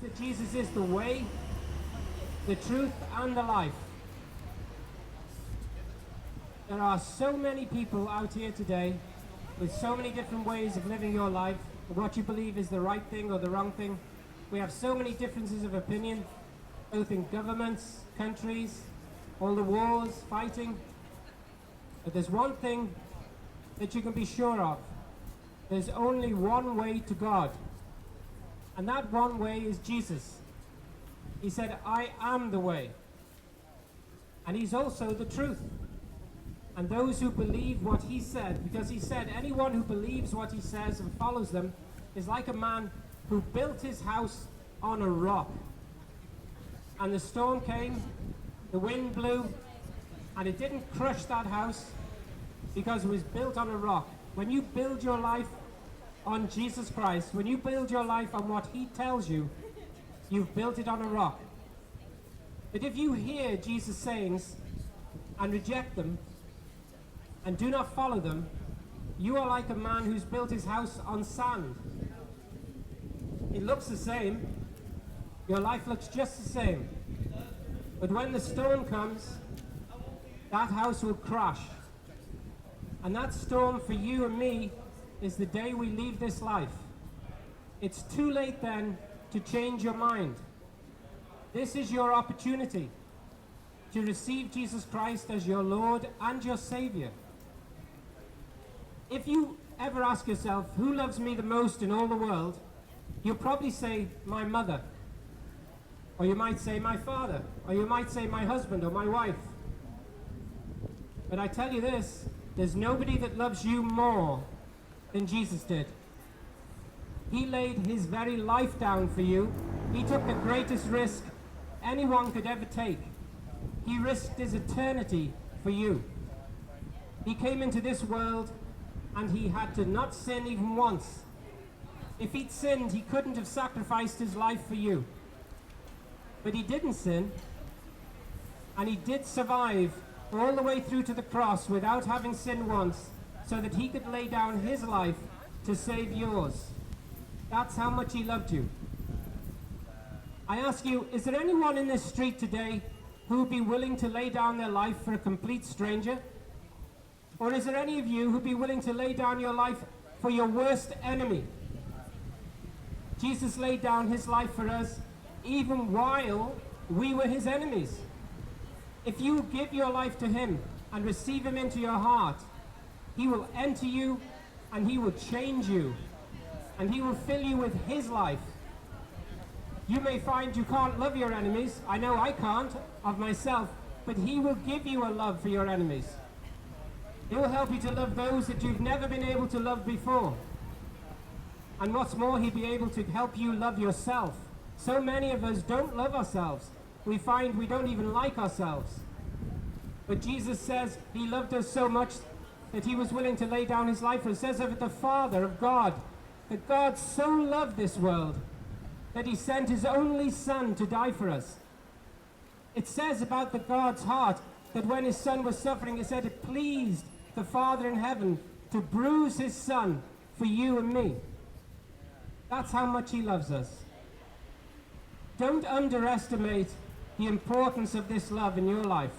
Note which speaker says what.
Speaker 1: that Jesus is the way, the truth, and the life. There are so many people out here today with so many different ways of living your life, what you believe is the right thing or the wrong thing. We have so many differences of opinion, both in governments, countries, all the wars, fighting. But there's one thing that you can be sure of. There's only one way to God. And that one way is Jesus. He said, I am the way. And he's also the truth. And those who believe what he said, because he said anyone who believes what he says and follows them is like a man who built his house on a rock. And the storm came, the wind blew, and it didn't crush that house because it was built on a rock. When you build your life on Jesus Christ, when you build your life on what he tells you, you've built it on a rock. But if you hear Jesus' sayings and reject them and do not follow them, you are like a man who's built his house on sand. It looks the same. Your life looks just the same. But when the storm comes, that house will crash. And that storm for you and me is the day we leave this life. It's too late then to change your mind. This is your opportunity to receive Jesus Christ as your Lord and your Savior. If you ever ask yourself, who loves me the most in all the world, you'll probably say, my mother. Or you might say, my father. Or you might say, my husband or my wife. But I tell you this, there's nobody that loves you more than Jesus did. He laid his very life down for you. He took the greatest risk anyone could ever take. He risked his eternity for you. He came into this world and he had to not sin even once. If he'd sinned, he couldn't have sacrificed his life for you. But he didn't sin, and he did survive all the way through to the cross without having sinned once, so that he could lay down his life to save yours. That's how much he loved you. I ask you, is there anyone in this street today who would be willing to lay down their life for a complete stranger? Or is there any of you who'd be willing to lay down your life for your worst enemy? Jesus laid down his life for us even while we were his enemies. If you give your life to him and receive him into your heart, he will enter you and he will change you and he will fill you with his life. You may find you can't love your enemies. I know I can't of myself, but he will give you a love for your enemies. He will help you to love those that you've never been able to love before. And what's more, he'll be able to help you love yourself. So many of us don't love ourselves. We find we don't even like ourselves. But Jesus says he loved us so much that he was willing to lay down his life for us. It says of the Father, of God, that God so loved this world that he sent his only Son to die for us. It says about the God's heart that when his Son was suffering, it said it pleased the Father in heaven to bruise his Son for you and me. That's how much he loves us. Don't underestimate the importance of this love in your life.